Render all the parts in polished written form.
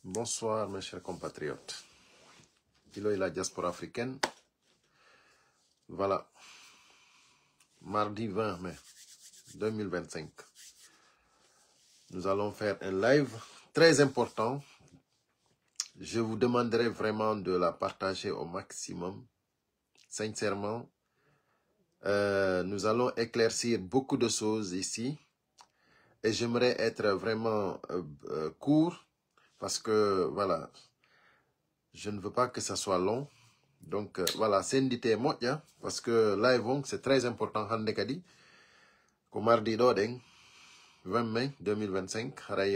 Bonsoir mes chers compatriotes. Kilo et la diaspora africaine. Voilà. Mardi 20 mai 2025. Nous allons faire un live très important. Je vous demanderai vraiment de la partager au maximum. Sincèrement, nous allons éclaircir beaucoup de choses ici. Et j'aimerais être vraiment court parce que, voilà, je ne veux pas que ça soit long. Donc, voilà, c'est indité moja parce que live, c'est très important. Hande kadi, ko mardi do den 20 mai 2025, haray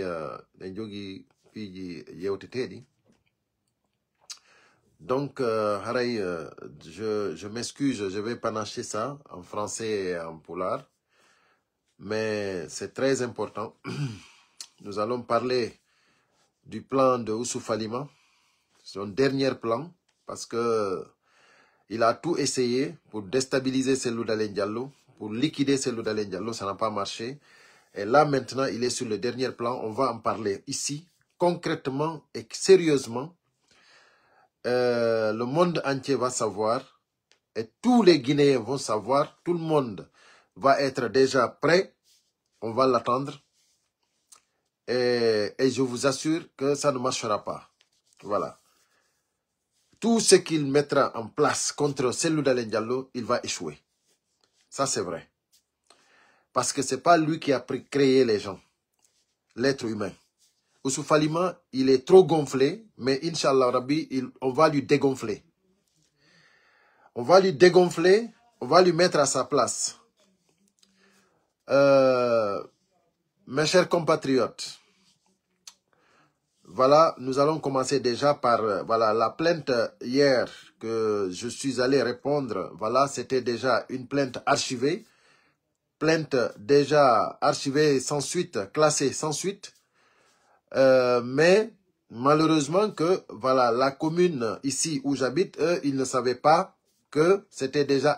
den jogi fiji yewteteɗi. Donc, haray, je m'excuse, je vais panacher ça en français et en polar. Mais c'est très important. Nous allons parler du plan de Oussouf Alima, son dernier plan, parce que il a tout essayé pour déstabiliser Cellou Dalein Diallo, pour liquider Cellou Dalein Diallo, ça n'a pas marché. Et là, maintenant, il est sur le dernier plan. On va en parler ici, concrètement et sérieusement. Le monde entier va savoir, et tous les Guinéens vont savoir, tout le monde va être déjà prêt. On va l'attendre. Et je vous assure que ça ne marchera pas. Voilà. Tout ce qu'il mettra en place contre Cellou Dalein Diallo, il va échouer. Ça, c'est vrai. Parce que ce n'est pas lui qui a créé les gens, l'être humain. Oussouf Alima, il est trop gonflé, mais Inch'Allah Rabbi, on va lui dégonfler. On va lui dégonfler, on va lui mettre à sa place. Mes chers compatriotes, voilà, nous allons commencer déjà par voilà, la plainte hier que je suis allé répondre. Voilà, c'était déjà une plainte archivée. Plainte déjà archivée sans suite, classée sans suite. Mais malheureusement que voilà, la commune ici où j'habite, eux, ils ne savaient pas que c'était déjà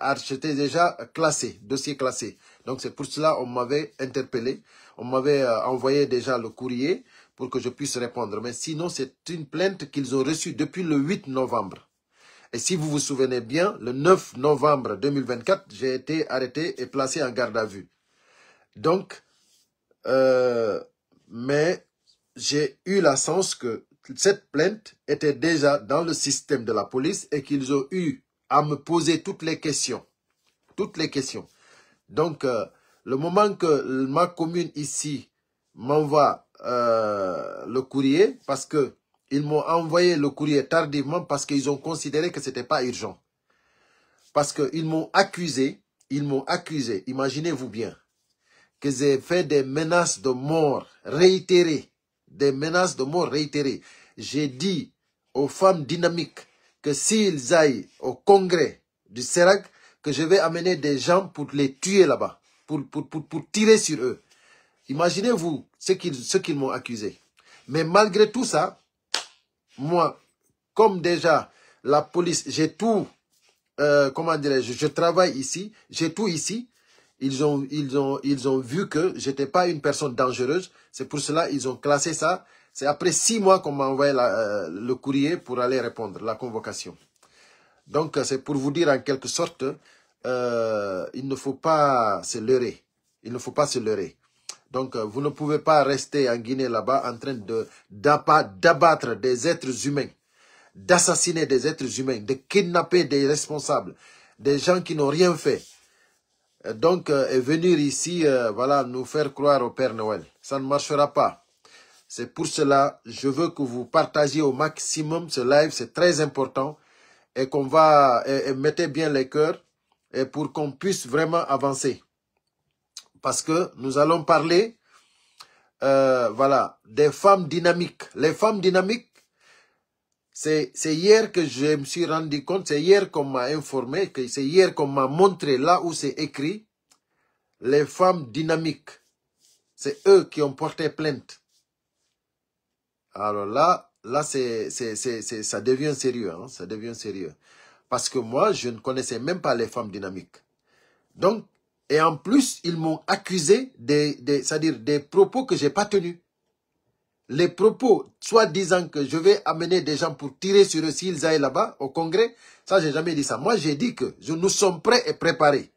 classé, dossier classé. Donc c'est pour cela qu'on m'avait interpellé. On m'avait envoyé déjà le courrier pour que je puisse répondre. Mais sinon, c'est une plainte qu'ils ont reçue depuis le 8 novembre. Et si vous vous souvenez bien, le 9 novembre 2024, j'ai été arrêté et placé en garde à vue. Donc, mais j'ai eu la chance que cette plainte était déjà dans le système de la police et qu'ils ont eu à me poser toutes les questions. Toutes les questions. Donc, le moment que ma commune ici m'envoie le courrier, parce que ils m'ont envoyé le courrier tardivement parce qu'ils ont considéré que ce n'était pas urgent. Parce qu'ils m'ont accusé, imaginez-vous bien, que j'ai fait des menaces de mort réitérées. Des menaces de mort réitérées. J'ai dit aux femmes dynamiques que s'ils aillent au congrès du CERAC, que je vais amener des gens pour les tuer là-bas, pour tirer sur eux. Imaginez-vous ce qu'ils m'ont accusé. Mais malgré tout ça, moi, comme déjà la police, j'ai tout, comment dirais-je, je travaille ici, j'ai tout ici. Ils ont vu que j'étais pas une personne dangereuse. C'est pour cela qu'ils ont classé ça. C'est après 6 mois qu'on m'a envoyé le courrier pour aller répondre, la convocation. Donc, c'est pour vous dire en quelque sorte, il ne faut pas se leurrer. Il ne faut pas se leurrer. Donc, vous ne pouvez pas rester en Guinée là-bas en train d'abattre des êtres humains, d'assassiner des êtres humains, de kidnapper des responsables, des gens qui n'ont rien fait. Donc, et venir ici, voilà, nous faire croire au Père Noël. Ça ne marchera pas. C'est pour cela, je veux que vous partagiez au maximum ce live, c'est très important. Et qu'on va, et mettez bien les cœurs, et pour qu'on puisse vraiment avancer. Parce que nous allons parler, voilà, des femmes dynamiques. Les femmes dynamiques, c'est hier que je me suis rendu compte, c'est hier qu'on m'a informé, c'est hier qu'on m'a montré là où c'est écrit, les femmes dynamiques. C'est eux qui ont porté plainte. Alors là ça devient sérieux, hein, ça devient sérieux. Parce que moi, je ne connaissais même pas les femmes dynamiques. Donc, et en plus, ils m'ont accusé c'est-à-dire des propos que je n'ai pas tenus. les propos, soit disant que je vais amener des gens pour tirer sur eux s'ils aillent là-bas, au Congrès, ça, j'ai jamais dit ça. Moi, j'ai dit que nous sommes prêts et préparés.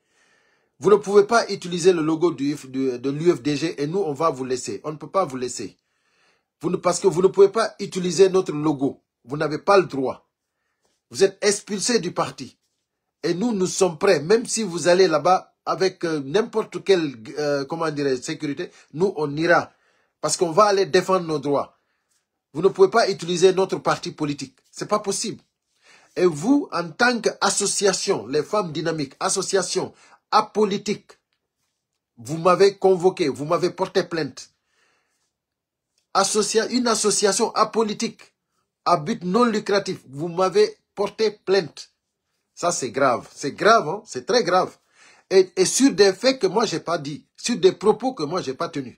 Vous ne pouvez pas utiliser le logo de l'UFDG et nous, on va vous laisser. On ne peut pas vous laisser. Parce que vous ne pouvez pas utiliser notre logo. Vous n'avez pas le droit. Vous êtes expulsés du parti. Et nous, nous sommes prêts. Même si vous allez là-bas avec n'importe quelle sécurité, nous, on ira. Parce qu'on va aller défendre nos droits. Vous ne pouvez pas utiliser notre parti politique. C'est pas possible. Et vous, en tant qu'association, les femmes dynamiques, association apolitique, vous m'avez convoqué, vous m'avez porté plainte. Une association apolitique, à but non lucratif, vous m'avez porté plainte. Ça, c'est grave. C'est grave, hein? C'est très grave. Et sur des faits que moi, j'ai pas dit. Sur des propos que moi, j'ai pas tenus.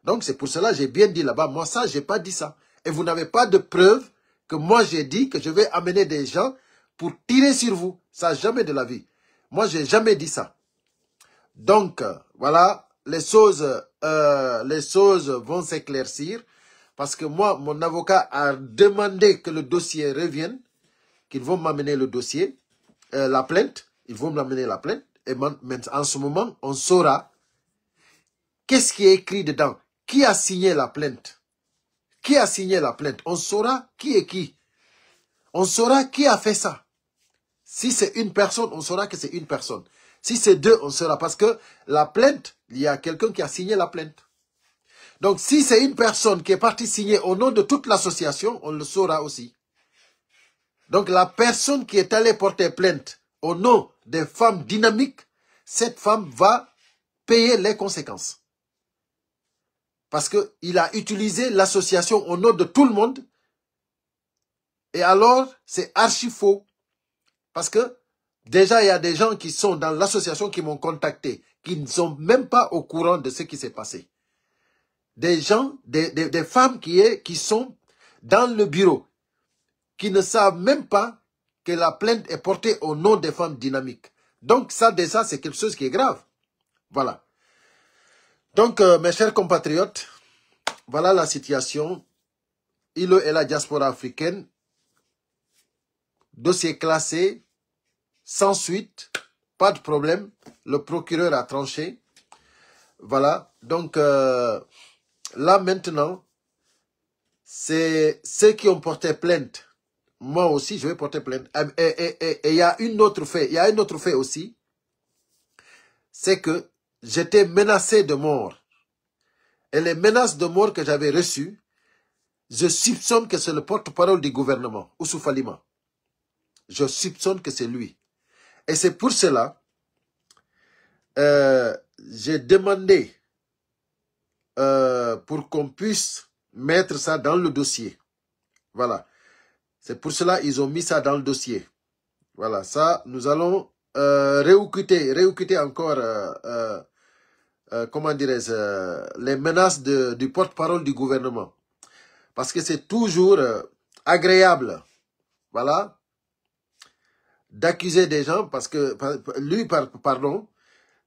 Donc, c'est pour cela que j'ai bien dit là-bas. Moi, ça, j'ai pas dit ça. Et vous n'avez pas de preuve que moi, j'ai dit que je vais amener des gens pour tirer sur vous. Ça, jamais de la vie. Moi, j'ai jamais dit ça. Donc, voilà, les choses vont s'éclaircir. Parce que moi, mon avocat a demandé que le dossier revienne, qu'ils vont m'amener le dossier, la plainte. Ils vont m'amener la plainte. Et en ce moment, on saura qu'est-ce qui est écrit dedans. Qui a signé la plainte? Qui a signé la plainte? On saura qui est qui. On saura qui a fait ça. Si c'est une personne, on saura que c'est une personne. Si c'est deux, on saura. Parce que la plainte, il y a quelqu'un qui a signé la plainte. Donc, si c'est une personne qui est partie signer au nom de toute l'association, on le saura aussi. Donc, la personne qui est allée porter plainte au nom des femmes dynamiques, cette femme va payer les conséquences. Parce qu'il a utilisé l'association au nom de tout le monde. Et alors, c'est archi faux. Parce que déjà, il y a des gens qui sont dans l'association qui m'ont contacté, qui ne sont même pas au courant de ce qui s'est passé. Des gens, des femmes qui sont dans le bureau, qui ne savent même pas que la plainte est portée au nom des femmes dynamiques. Donc ça, déjà, c'est quelque chose qui est grave. Voilà. Donc, mes chers compatriotes, voilà la situation. ILO et la diaspora africaine, dossier classé, sans suite, pas de problème. Le procureur a tranché. Voilà. Donc, là maintenant, c'est ceux qui ont porté plainte. Moi aussi, je vais porter plainte. Et il y a un autre fait. Il y a un autre fait aussi. C'est que j'étais menacé de mort. Et les menaces de mort que j'avais reçues, je soupçonne que c'est le porte-parole du gouvernement, Oussouf Alima. Je soupçonne que c'est lui. Et c'est pour cela, j'ai demandé pour qu'on puisse mettre ça dans le dossier. Voilà. C'est pour cela qu'ils ont mis ça dans le dossier. Voilà, ça, nous allons réécouter encore, comment dirais-je, les menaces du porte-parole du gouvernement. Parce que c'est toujours agréable, voilà, d'accuser des gens, parce que lui, pardon,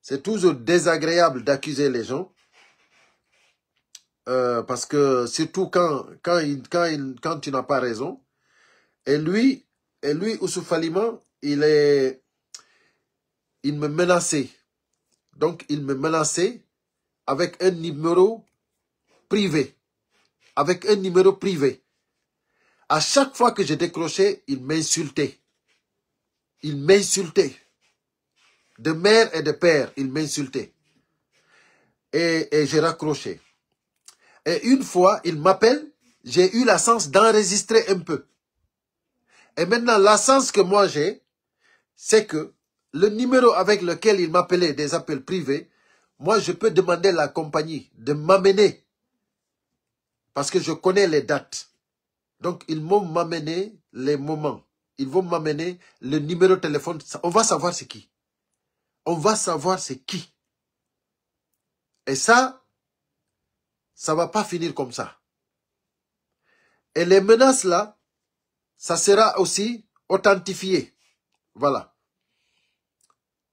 c'est toujours désagréable d'accuser les gens, parce que surtout quand tu n'as pas raison. Et lui, Oussouf Alima, il me menaçait. Donc, il me menaçait avec un numéro privé. Avec un numéro privé. À chaque fois que je décrochais, il m'insultait. Il m'insultait. De mère et de père, il m'insultait. Et j'ai raccroché. Et une fois, il m'appelle, j'ai eu la chance d'enregistrer un peu. Et maintenant, la chance que moi j'ai, c'est que le numéro avec lequel il m'appelait des appels privés, moi je peux demander à la compagnie de m'amener. Parce que je connais les dates. Donc ils vont m'amener les moments. Ils vont m'amener le numéro de téléphone. On va savoir c'est qui. On va savoir c'est qui. Et ça ne va pas finir comme ça. Et les menaces là, ça sera aussi authentifié. Voilà.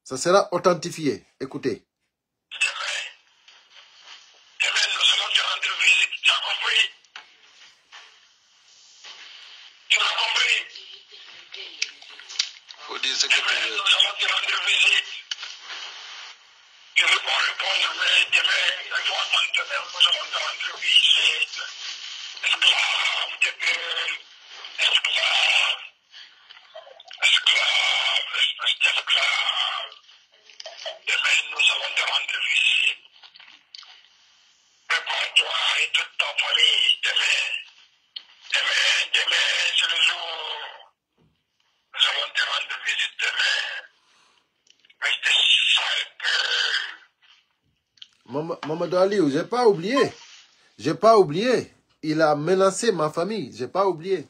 Ça sera authentifié. Écoutez. Mamadou Aliou, j'ai pas oublié. J'ai pas oublié. Il a menacé ma famille. J'ai pas oublié.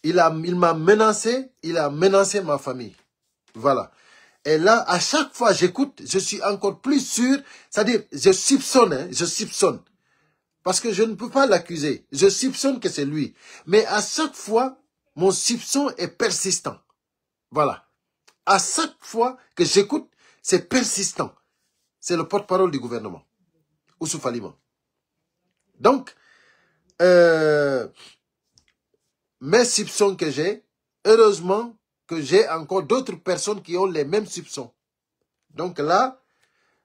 Il m'a menacé. Il a menacé ma famille. Voilà. Et là, à chaque fois j'écoute, je suis encore plus sûr. C'est-à-dire, je soupçonne, hein, je soupçonne. Parce que je ne peux pas l'accuser. Je soupçonne que c'est lui. Mais à chaque fois, mon soupçon est persistant. Voilà. À chaque fois que j'écoute, c'est persistant. C'est le porte-parole du gouvernement. Oussouf Alima. Donc, mes soupçons que j'ai, heureusement que j'ai encore d'autres personnes qui ont les mêmes soupçons. Donc là,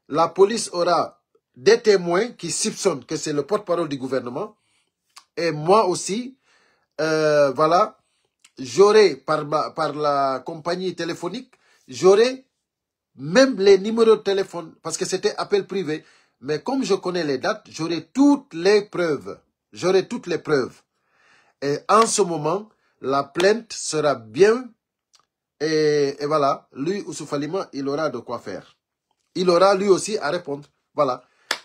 la police aura des témoins qui soupçonnent que c'est le porte-parole du gouvernement. Et moi aussi, voilà, j'aurai par la compagnie téléphonique, j'aurai même les numéros de téléphone, parce que c'était appel privé. Mais comme je connais les dates, j'aurai toutes les preuves. J'aurai toutes les preuves. Et en ce moment, la plainte sera bien. Et voilà, lui, Oussouf Alima, il aura de quoi faire. Il aura lui aussi à répondre. Voilà.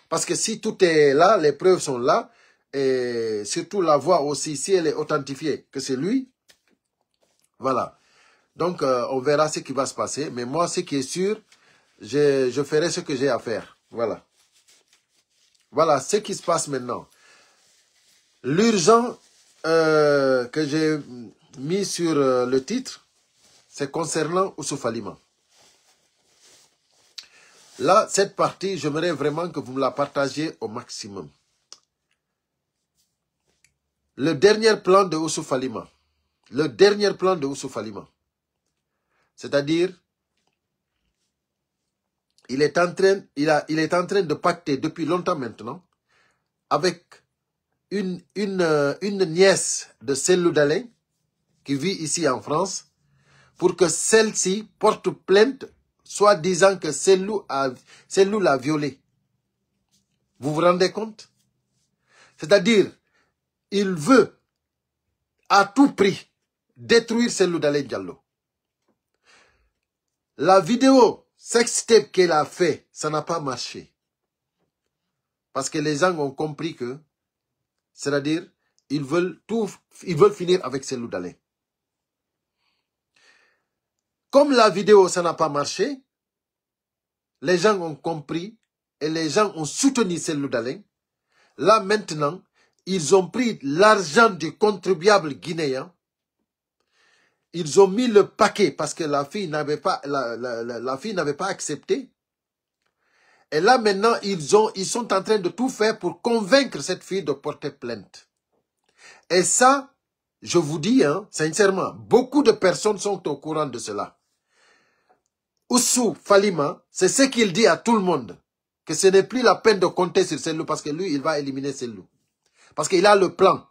Parce que si tout est là, les preuves sont là, et surtout la voix aussi, si elle est authentifiée, que c'est lui, voilà. Donc, on verra ce qui va se passer. Mais moi, ce qui est sûr, je ferai ce que j'ai à faire. Voilà. Voilà ce qui se passe maintenant. L'urgent que j'ai mis sur le titre, c'est concernant Oussouf Alima. Là, cette partie, j'aimerais vraiment que vous me la partagiez au maximum. Le dernier plan de Oussouf Alima. Le dernier plan de Oussouf Alima. C'est-à-dire, il est en train de pacter depuis longtemps maintenant avec une nièce de Cellou Dalein qui vit ici en France pour que celle-ci porte plainte soit disant que Cellou l'a violée. Vous vous rendez compte? C'est-à-dire, il veut à tout prix détruire Cellou Dalein Diallo. La vidéo sextape qu'elle a fait, ça n'a pas marché. Parce que les gens ont compris que, c'est-à-dire, ils veulent finir avec Cellou Dalein. Comme la vidéo, ça n'a pas marché, les gens ont compris et les gens ont soutenu Cellou Dalein. Là, maintenant, ils ont pris l'argent du contribuable guinéen. Ils ont mis le paquet parce que la fille n'avait pas, la fille n'avait pas accepté. Et là, maintenant, ils sont en train de tout faire pour convaincre cette fille de porter plainte. Et ça, je vous dis, hein, sincèrement, beaucoup de personnes sont au courant de cela. Oussouf Alima, c'est ce qu'il dit à tout le monde. Que ce n'est plus la peine de compter sur Cellou parce que lui, il va éliminer Cellou. Parce qu'il a le plan.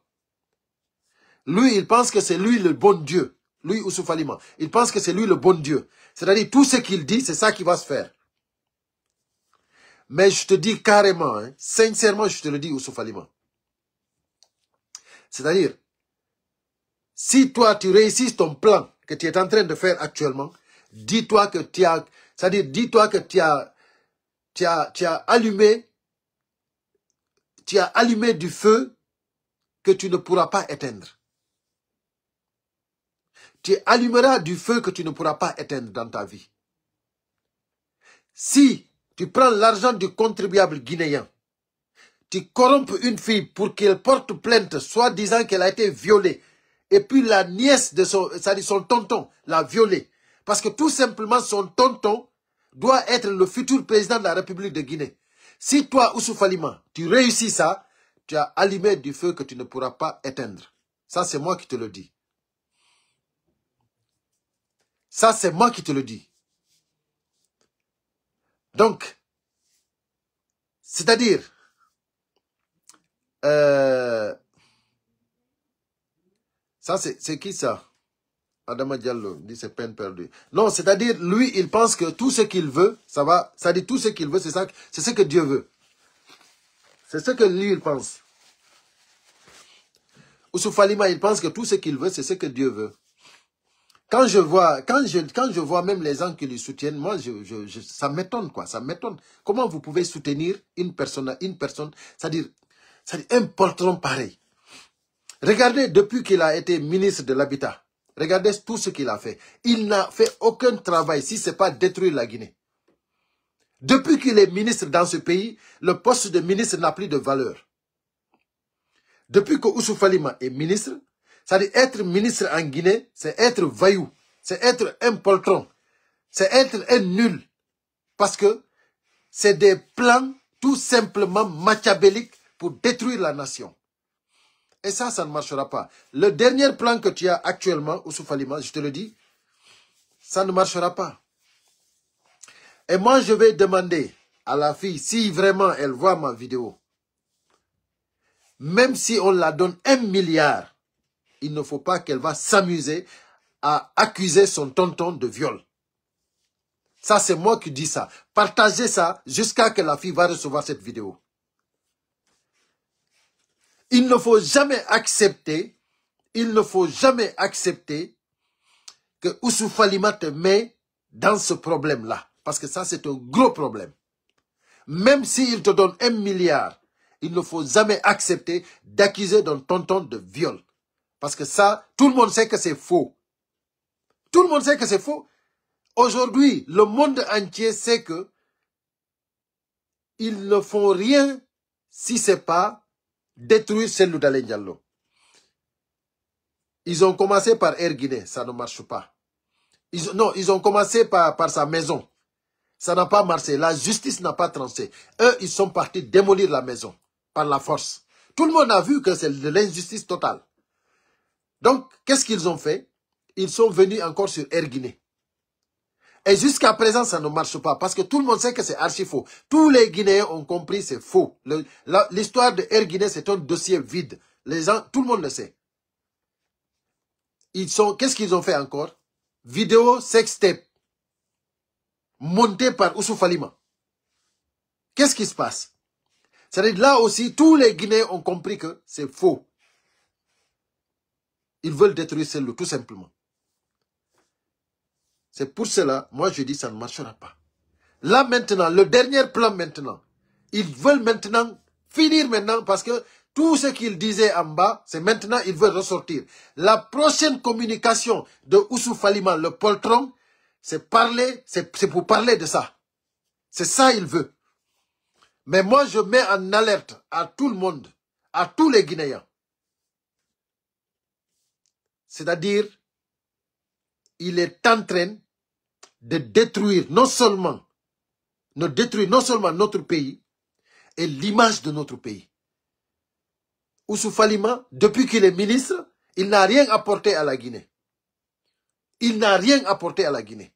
Lui, il pense que c'est lui le bon Dieu. Lui, Oussouf Alima. Il pense que c'est lui le bon Dieu. C'est-à-dire, tout ce qu'il dit, c'est ça qui va se faire. Mais je te dis carrément, hein, sincèrement, je te le dis, Oussouf Alima. C'est-à-dire, si toi, tu réussis ton plan que tu es en train de faire actuellement, dis-toi que tu as... C'est-à-dire, dis-toi que tu as allumé du feu que tu ne pourras pas éteindre. Tu allumeras du feu que tu ne pourras pas éteindre dans ta vie. Si tu prends l'argent du contribuable guinéen, tu corrompes une fille pour qu'elle porte plainte, soit disant qu'elle a été violée, et puis la nièce de son tonton l'a violée, parce que tout simplement son tonton doit être le futur président de la République de Guinée. Si toi, Oussouf Alima, tu réussis ça, tu as allumé du feu que tu ne pourras pas éteindre. Ça, c'est moi qui te le dis. Ça, c'est moi qui te le dis. Donc, C'est-à-dire, ça c'est qui ça? Adama Diallo dit c'est peine perdue. Non, c'est-à-dire, lui, il pense que tout ce qu'il veut, ça va, ça dit tout ce qu'il veut, c'est ce que Dieu veut. C'est ce que lui, il pense. Oussouf Falima, il pense que tout ce qu'il veut, c'est ce que Dieu veut. Quand je vois même les gens qui lui soutiennent, moi, ça m'étonne, quoi. Ça m'étonne. Comment vous pouvez soutenir une personne, c'est-à-dire un poltron pareil. Regardez, depuis qu'il a été ministre de l'Habitat, regardez tout ce qu'il a fait. Il n'a fait aucun travail, si ce n'est pas détruire la Guinée. Depuis qu'il est ministre dans ce pays, le poste de ministre n'a plus de valeur. Depuis que Oussouf Falima est ministre, c'est-à-dire être ministre en Guinée, c'est être vaillou, c'est être un poltron, c'est être un nul. Parce que c'est des plans tout simplement machiavéliques pour détruire la nation. Et ça ne marchera pas. Le dernier plan que tu as actuellement, Oussouf Falima, je te le dis, ça ne marchera pas. Et moi, je vais demander à la fille, si vraiment elle voit ma vidéo, même si on la donne 1 milliard, il ne faut pas qu'elle va s'amuser à accuser son tonton de viol. Ça, c'est moi qui dis ça. Partagez ça jusqu'à ce que la fille va recevoir cette vidéo. Il ne faut jamais accepter, que Oussouf Falima te met dans ce problème-là. Parce que ça, c'est un gros problème. Même s'il te donne 1 milliard, il ne faut jamais accepter d'accuser ton tonton de viol. Parce que ça, tout le monde sait que c'est faux. Tout le monde sait que c'est faux. Aujourd'hui, le monde entier sait que ils ne font rien si ce n'est pas détruire Cellou Dalein Diallo. Ils ont commencé par Air Guinée, ça ne marche pas. Ils ont commencé par sa maison. Ça n'a pas marché. La justice n'a pas tranché. Eux, ils sont partis démolir la maison par la force. Tout le monde a vu que c'est de l'injustice totale. Donc, qu'est-ce qu'ils ont fait? Ils sont venus encore sur Air Guinée. Et jusqu'à présent, ça ne marche pas parce que tout le monde sait que c'est archi faux. Tous les Guinéens ont compris c'est faux. L'histoire de Air Guinée, c'est un dossier vide. Les gens, tout le monde le sait. Qu'est-ce qu'ils ont fait encore? Vidéo sextape montée par Oussouf Falima. Qu'est-ce qui se passe? C'est-à-dire là aussi, tous les Guinéens ont compris que c'est faux. Ils veulent détruire Cellou, tout simplement. C'est pour cela, moi je dis ça ne marchera pas. Là maintenant, le dernier plan maintenant, ils veulent maintenant finir maintenant parce que tout ce qu'ils disaient en bas, c'est maintenant ils veulent ressortir. La prochaine communication de Oussouf Falima, le poltron, c'est pour parler de ça. C'est ça il veut. Mais moi je mets en alerte à tout le monde, à tous les Guinéens. C'est-à-dire, il est en train de détruire non seulement notre pays et l'image de notre pays. Oussouf Falima, depuis qu'il est ministre, il n'a rien apporté à la Guinée. Il n'a rien apporté à la Guinée.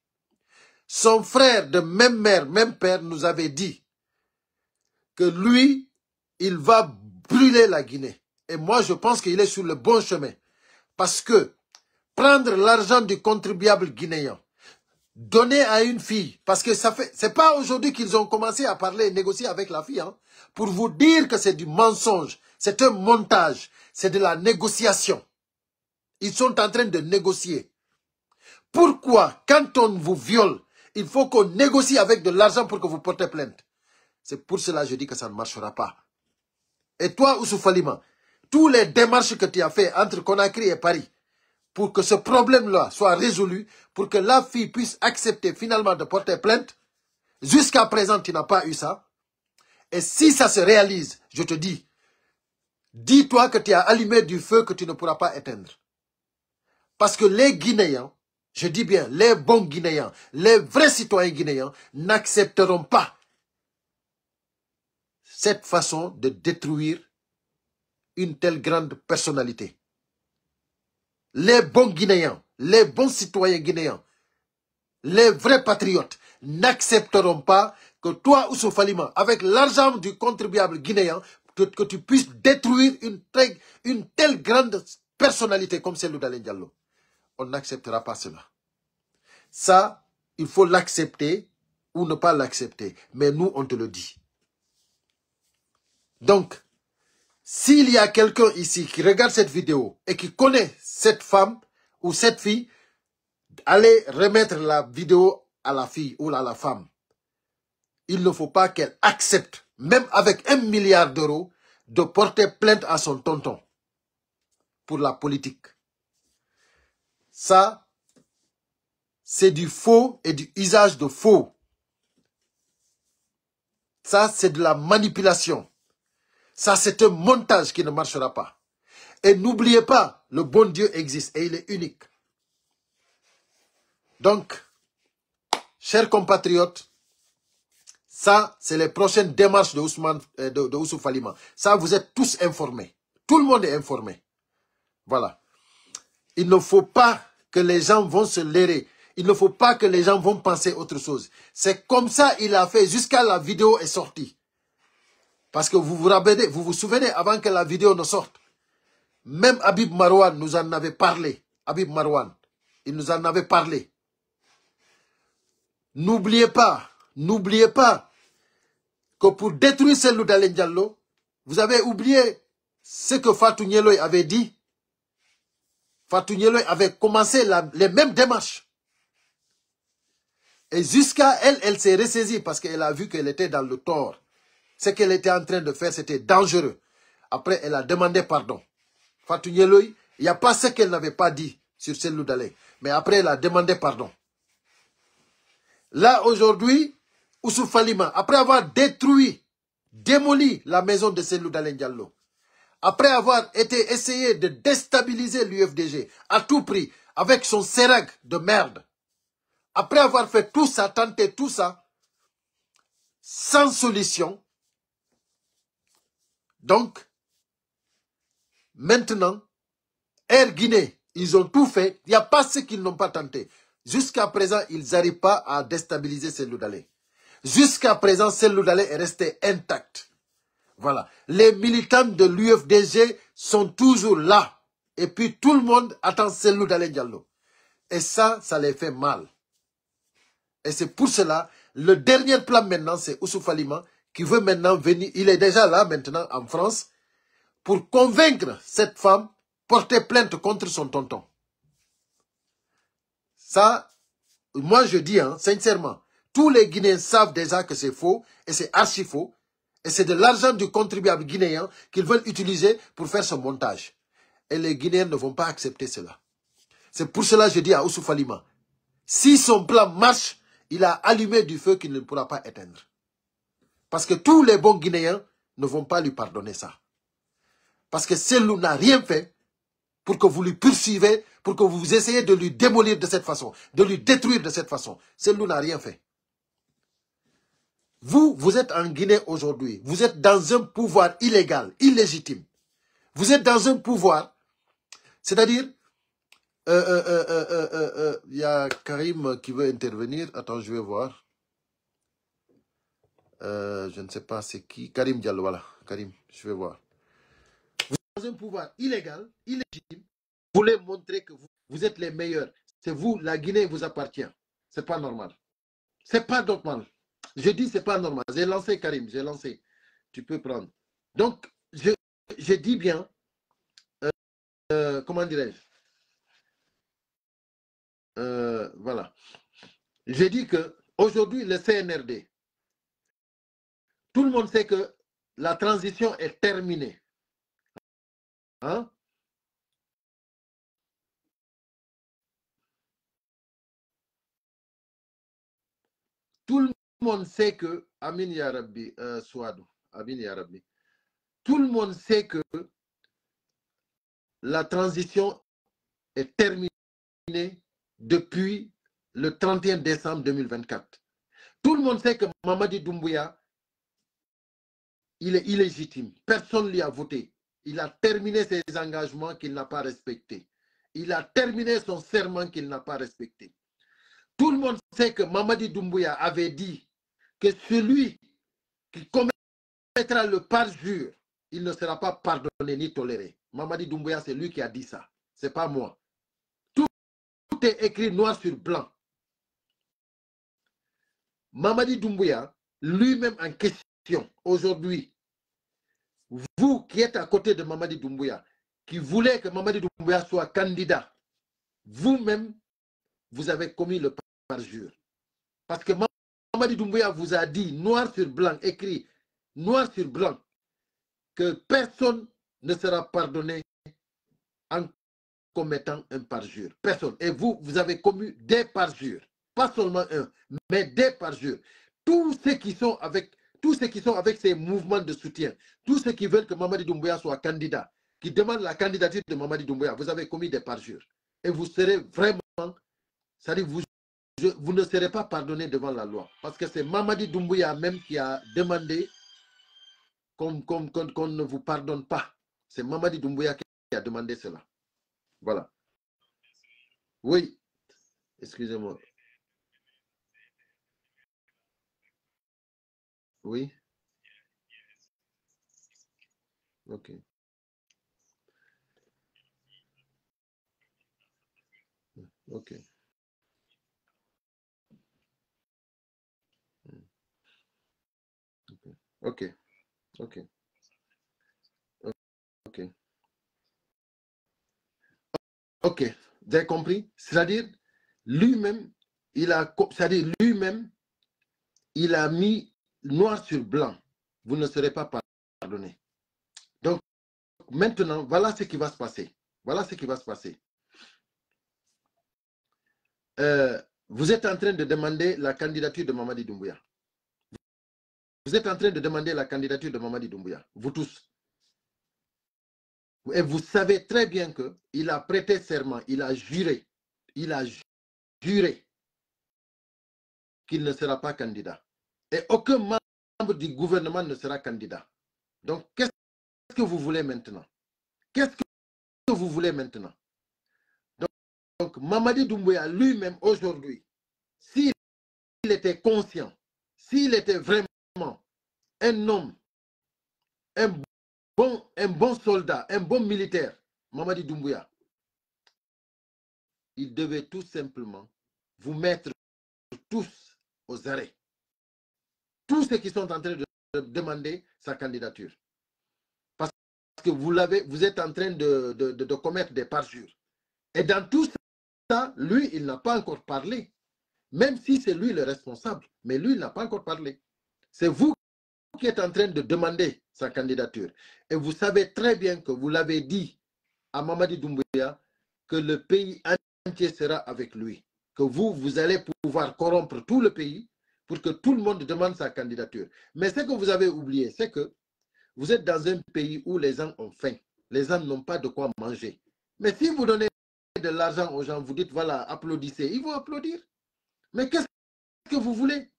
Son frère de même mère, même père nous avait dit que lui, il va brûler la Guinée. Et moi, je pense qu'il est sur le bon chemin. Parce que prendre l'argent du contribuable guinéen, donner à une fille, parce que c'est pas aujourd'hui qu'ils ont commencé à parler et négocier avec la fille, hein, pour vous dire que c'est du mensonge, c'est un montage, c'est de la négociation. Ils sont en train de négocier. Pourquoi, quand on vous viole, il faut qu'on négocie avec de l'argent pour que vous portez plainte? C'est pour cela que je dis que ça ne marchera pas. Et toi, Oussouf Falima, tous les démarches que tu as fait entre Conakry et Paris, pour que ce problème-là soit résolu, pour que la fille puisse accepter finalement de porter plainte, jusqu'à présent, tu n'as pas eu ça. Et si ça se réalise, je te dis, dis-toi que tu as allumé du feu que tu ne pourras pas éteindre. Parce que les Guinéens, je dis bien, les bons Guinéens, les vrais citoyens guinéens, n'accepteront pas cette façon de détruire une telle grande personnalité. Les bons Guinéens, les bons citoyens guinéens, les vrais patriotes n'accepteront pas que toi, Ousou Falima, avec l'argent du contribuable guinéen, que tu puisses détruire une telle grande personnalité comme celle d'Alain Diallo. On n'acceptera pas cela. Ça, il faut l'accepter ou ne pas l'accepter. Mais nous, on te le dit. Donc, s'il y a quelqu'un ici qui regarde cette vidéo et qui connaît cette femme ou cette fille, allez remettre la vidéo à la fille ou à la femme. Il ne faut pas qu'elle accepte, même avec 1 milliard d'euros, de porter plainte à son tonton pour la politique. Ça, c'est du faux et du usage de faux. Ça, c'est de la manipulation. Ça, c'est un montage qui ne marchera pas. Et n'oubliez pas, le bon Dieu existe et il est unique. Donc, chers compatriotes, ça, c'est les prochaines démarches de Ousou Falima. Ça, vous êtes tous informés. Tout le monde est informé. Voilà. Il ne faut pas que les gens vont se leurrer. Il ne faut pas que les gens vont penser autre chose. C'est comme ça qu'il a fait jusqu'à la vidéo est sortie. Parce que vous vous rappelez, vous vous souvenez, avant que la vidéo ne sorte, même Habib Marouane nous en avait parlé. Habib Marouane, il nous en avait parlé. N'oubliez pas que pour détruire Cellou Dalein Diallo, vous avez oublié ce que Fatou Nyeloy avait dit. Fatou Nyeloy avait commencé les mêmes démarches. Et jusqu'à elle s'est ressaisie parce qu'elle a vu qu'elle était dans le tort. Ce qu'elle était en train de faire, c'était dangereux. Après, elle a demandé pardon. Fatou Nyeloy, il n'y a pas ce qu'elle n'avait pas dit sur Cellou Dalein. Mais après, elle a demandé pardon. Là, aujourd'hui, Ousou Falima, après avoir démoli la maison de Cellou Dalein Diallo, après avoir essayé de déstabiliser l'UFDG à tout prix, avec son sérag de merde, après avoir fait tout ça, tenté tout ça, sans solution, donc, maintenant, Air Guinée, ils ont tout fait, il n'y a pas ce qu'ils n'ont pas tenté. Jusqu'à présent, ils n'arrivent pas à déstabiliser Cellou Dalein. Jusqu'à présent, Cellou Dalein est resté intact. Voilà. Les militants de l'UFDG sont toujours là. Et puis tout le monde attend Cellou Dalein Diallo. Et ça les fait mal. Et c'est pour cela, le dernier plan maintenant, c'est Ousou Falima qui veut maintenant venir. Il est déjà là maintenant en France pour convaincre cette femme porter plainte contre son tonton. Ça, moi je dis sincèrement, tous les Guinéens savent déjà que c'est faux et c'est archi faux. Et c'est de l'argent du contribuable guinéen qu'ils veulent utiliser pour faire ce montage. Et les Guinéens ne vont pas accepter cela. C'est pour cela que je dis à Ousou Falima, si son plan marche, il a allumé du feu qu'il ne pourra pas éteindre. Parce que tous les bons Guinéens ne vont pas lui pardonner ça. Parce que Cellou n'a rien fait pour que vous lui poursuivez, pour que vous essayez de lui démolir de cette façon, de lui détruire de cette façon. Cellou n'a rien fait. Vous êtes en Guinée aujourd'hui. Vous êtes dans un pouvoir illégal, illégitime. Vous êtes dans un pouvoir, c'est-à-dire, il y a Karim qui veut intervenir. Attends, je vais voir. Je ne sais pas c'est qui. Karim Diallo, voilà. Karim, je vais voir. Vous êtes dans un pouvoir illégal, illégitime. Vous voulez montrer que vous êtes les meilleurs. C'est vous, la Guinée vous appartient. C'est pas normal. C'est pas normal. Je dis c'est pas normal. J'ai lancé Karim, j'ai lancé. Tu peux prendre. Donc, je dis bien, comment dirais-je, voilà. J'ai dit que aujourd'hui le CNRD, tout le monde sait que la transition est terminée. Hein? Tout le monde sait que, Amin Ya Rabbi, Souadou, Amin Ya Rabbi, tout le monde sait que la transition est terminée depuis le 31 décembre 2024. Tout le monde sait que Mamadi Doumbouya, il est illégitime. Personne ne lui a voté. Il a terminé ses engagements qu'il n'a pas respectés. Il a terminé son serment qu'il n'a pas respecté. Tout le monde sait que Mamadi Doumbouya avait dit que celui qui commettra le parjure, il ne sera pas pardonné ni toléré. Mamadi Doumbouya, c'est lui qui a dit ça. Ce n'est pas moi. Tout est écrit noir sur blanc. Mamadi Doumbouya, lui-même en question, aujourd'hui, vous qui êtes à côté de Mamadi Doumbouya, qui voulez que Mamadi Doumbouya soit candidat, vous-même, vous avez commis le parjure. Parce que Mamadi Doumbouya vous a dit, noir sur blanc, écrit noir sur blanc, que personne ne sera pardonné en commettant un parjure. Personne. Et vous, vous avez commis des parjures. Pas seulement un, mais des parjures. Tous ceux qui sont avec ces mouvements de soutien, tous ceux qui veulent que Mamadi Doumbouya soit candidat, qui demandent la candidature de Mamadi Doumbouya, vous avez commis des parjures. Et vous serez vraiment, c'est-à-dire vous ne serez pas pardonné devant la loi. Parce que c'est Mamadi Doumbouya même qui a demandé qu'on ne vous pardonne pas. C'est Mamadi Doumbouya qui a demandé cela. Voilà. Oui, excusez-moi. Oui. Ok. Ok. Ok. Ok. Ok. Ok. Vous avez compris? C'est-à-dire, lui-même, c'est-à-dire lui-même, il a mis noir sur blanc. Vous ne serez pas pardonné. Donc, maintenant, voilà ce qui va se passer. Voilà ce qui va se passer. Vous êtes en train de demander la candidature de Mamadi Doumbouya. Vous êtes en train de demander la candidature de Mamadi Doumbouya. Vous tous. Et vous savez très bien qu'il a prêté serment, il a juré qu'il ne sera pas candidat. Et aucun membre du gouvernement ne sera candidat. Donc, qu'est-ce que vous voulez maintenant? Qu'est-ce que vous voulez maintenant? Donc Mamadi Doumbouya lui-même aujourd'hui, s'il était conscient, s'il était vraiment un homme, un bon soldat, un bon militaire, Mamadi Doumbouya, il devait tout simplement vous mettre tous aux arrêts. Tous ceux qui sont en train de demander sa candidature. Parce que vous êtes en train de commettre des parjures. Et dans tout ça, lui, il n'a pas encore parlé. Même si c'est lui le responsable. Mais lui, il n'a pas encore parlé. C'est vous qui êtes en train de demander sa candidature. Et vous savez très bien que vous l'avez dit à Mamadi Doumbouya que le pays entier sera avec lui. Que vous allez pouvoir corrompre tout le pays pour que tout le monde demande sa candidature. Mais ce que vous avez oublié, c'est que vous êtes dans un pays où les gens ont faim. Les gens n'ont pas de quoi manger. Mais si vous donnez de l'argent aux gens, vous dites, voilà, applaudissez, ils vont applaudir. Mais qu'est-ce que vous voulez?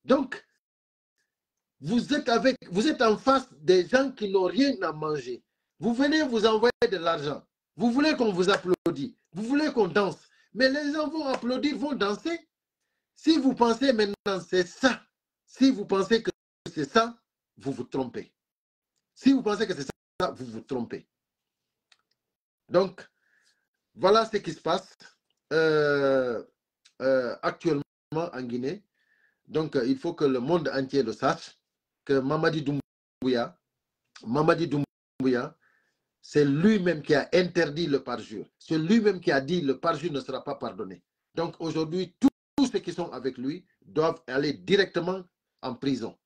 Donc, vous êtes en face des gens qui n'ont rien à manger. Vous venez vous envoyer de l'argent. Vous voulez qu'on vous applaudisse. Vous voulez qu'on danse. Mais les gens vont applaudir, vont danser. Si vous pensez maintenant c'est ça, si vous pensez que c'est ça, vous vous trompez. Si vous pensez que c'est ça, vous vous trompez. Donc, voilà ce qui se passe actuellement en Guinée. Donc, il faut que le monde entier le sache que Mamadi Doumbouya, c'est lui-même qui a interdit le parjure. C'est lui-même qui a dit le parjure ne sera pas pardonné. Donc, aujourd'hui, tous ceux qui sont avec lui doivent aller directement en prison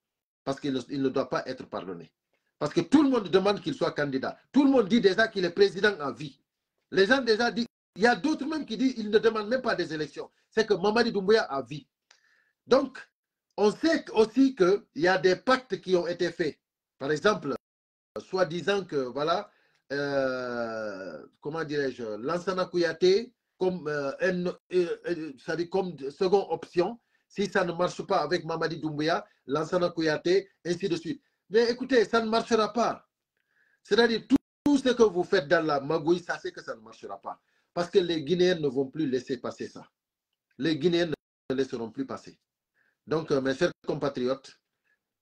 parce qu'il ne doit pas être pardonné. Parce que tout le monde demande qu'il soit candidat. Tout le monde dit déjà qu'il est président en vie. Les gens déjà disent, il y a d'autres même qui disent qu'ils ne demandent même pas des élections. C'est que Mamadi Doumbouya a vie. Donc, on sait aussi qu'il y a des pactes qui ont été faits. Par exemple, soi-disant que, voilà, comment dirais-je, Lansana Kouyaté, comme, comme seconde option, si ça ne marche pas avec Mamadi Doumbouya, Lansana Kouyaté, ainsi de suite. Mais écoutez, ça ne marchera pas. C'est-à-dire, tout ce que vous faites dans la magouille, ça c'est que ça ne marchera pas. Parce que les Guinéens ne vont plus laisser passer ça. Les Guinéens ne laisseront plus passer. Donc, mes chers compatriotes,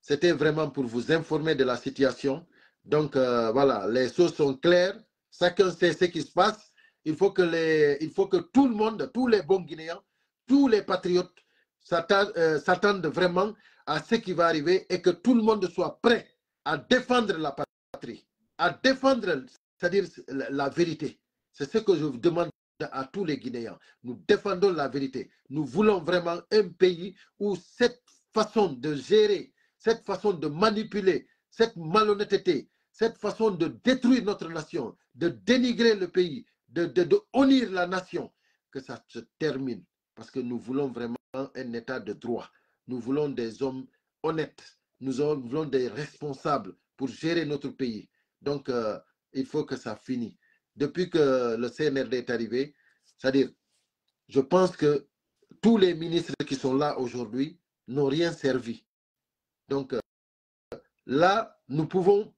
c'était vraiment pour vous informer de la situation. Donc, voilà, les choses sont claires. Chacun sait ce qui se passe. Il faut que tout le monde, tous les bons Guinéens, tous les patriotes s'attendent vraiment à ce qui va arriver et que tout le monde soit prêt à défendre la patrie, à défendre, c'est-à-dire la vérité. C'est ce que je vous demande à tous les Guinéens. Nous défendons la vérité. Nous voulons vraiment un pays où cette façon de gérer, cette façon de manipuler, cette malhonnêteté, cette façon de détruire notre nation, de dénigrer le pays, de honnir la nation, que ça se termine. Parce que nous voulons vraiment un état de droit. Nous voulons des hommes honnêtes. Nous voulons des responsables pour gérer notre pays. Donc, il faut que ça finisse. Depuis que le CNRD est arrivé, c'est-à-dire, je pense que tous les ministres qui sont là aujourd'hui n'ont rien servi. Donc, là, nous pouvons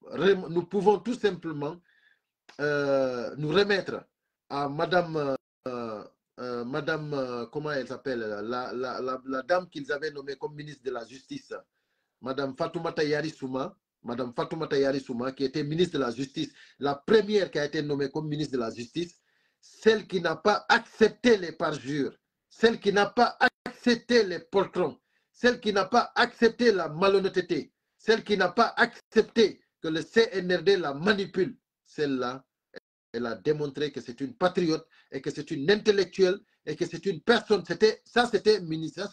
tout simplement nous remettre à Madame, comment elle s'appelle, la dame qu'ils avaient nommée comme ministre de la Justice, Madame Fatoumata Yarissouma, Madame Fatoumata Yarissouma, qui était ministre de la Justice, la première qui a été nommée comme ministre de la Justice, celle qui n'a pas accepté les parjures, celle qui n'a pas accepté les poltrons, celle qui n'a pas accepté la malhonnêteté, celle qui n'a pas accepté que le CNRD la manipule, celle-là, elle a démontré que c'est une patriote et que c'est une intellectuelle et que c'est une personne. C'était ministre.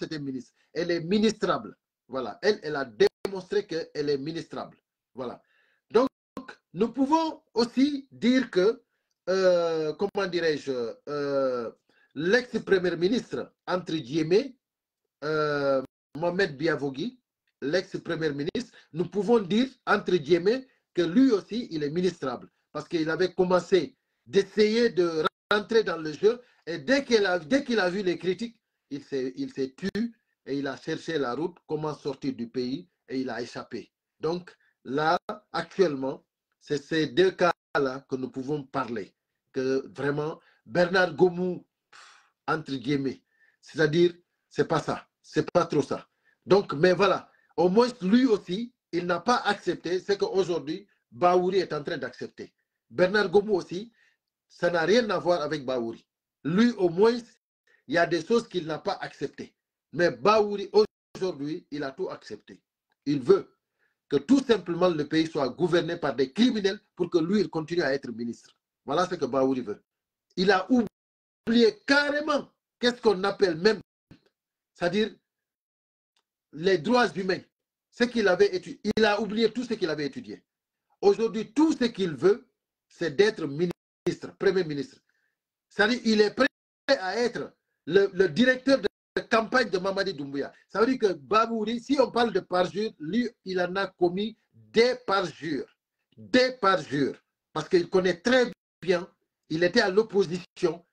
Elle est ministrable. Voilà. Elle a démontré qu'elle est ministrable. Voilà. Donc, nous pouvons aussi dire que, comment dirais-je, l'ex-premier ministre, entre guillemets, Mohamed Biavogui, l'ex-premier ministre, nous pouvons dire, entre guillemets, que lui aussi, il est ministrable. Parce qu'il avait commencé d'essayer de rentrer dans le jeu, et dès qu'il a vu les critiques, il s'est tué et il a cherché la route, comment sortir du pays, et il a échappé. Donc là, actuellement, c'est ces deux cas-là que nous pouvons parler. Que vraiment, Bernard Gomou, entre guillemets, c'est-à-dire, c'est pas ça. C'est pas trop ça. Donc, mais voilà, au moins lui aussi, il n'a pas accepté ce qu'aujourd'hui, Baouri est en train d'accepter. Bernard Gomou aussi, ça n'a rien à voir avec Baouri. Lui, au moins, il y a des choses qu'il n'a pas acceptées. Mais Baouri, aujourd'hui, il a tout accepté. Il veut que tout simplement le pays soit gouverné par des criminels pour que lui, il continue à être ministre. Voilà ce que Baouri veut. Il a oublié carrément qu'est-ce qu'on appelle même, c'est-à-dire les droits humains, ce qu'il avait étudié. Il a oublié tout ce qu'il avait étudié. Aujourd'hui, tout ce qu'il veut, c'est d'être ministre, premier ministre. C'est-à-dire qu'il est prêt à être le directeur de campagne de Mamadi Doumbouya. Ça veut dire que Babouri, si on parle de parjure, lui, il en a commis des parjures. Des parjures. Parce qu'il connaît très bien, il était à l'opposition,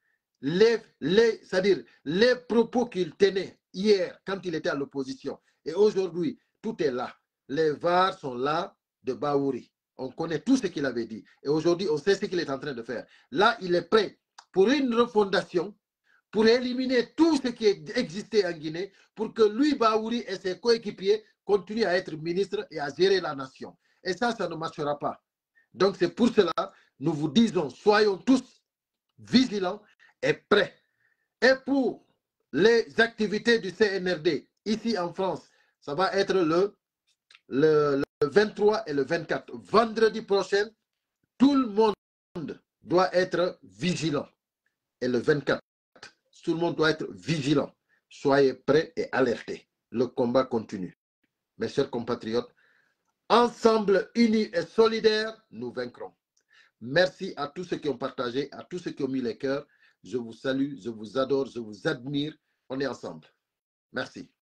c'est-à-dire les propos qu'il tenait hier quand il était à l'opposition. Et aujourd'hui, tout est là. Les VAR sont là de Baouri. On connaît tout ce qu'il avait dit. Et aujourd'hui, on sait ce qu'il est en train de faire. Là, il est prêt pour une refondation, pour éliminer tout ce qui existait en Guinée, pour que lui, Baouri et ses coéquipiers continuent à être ministres et à gérer la nation. Et ça ne marchera pas. Donc c'est pour cela, nous vous disons, soyons tous vigilants et prêts. Et pour les activités du CNRD, ici en France, ça va être le 23 et le 24. Vendredi prochain, tout le monde doit être vigilant. Et le 24, tout le monde doit être vigilant. Soyez prêts et alertés. Le combat continue. Mes chers compatriotes, ensemble, unis et solidaires, nous vaincrons. Merci à tous ceux qui ont partagé, à tous ceux qui ont mis les cœurs. Je vous salue, je vous adore, je vous admire. On est ensemble. Merci.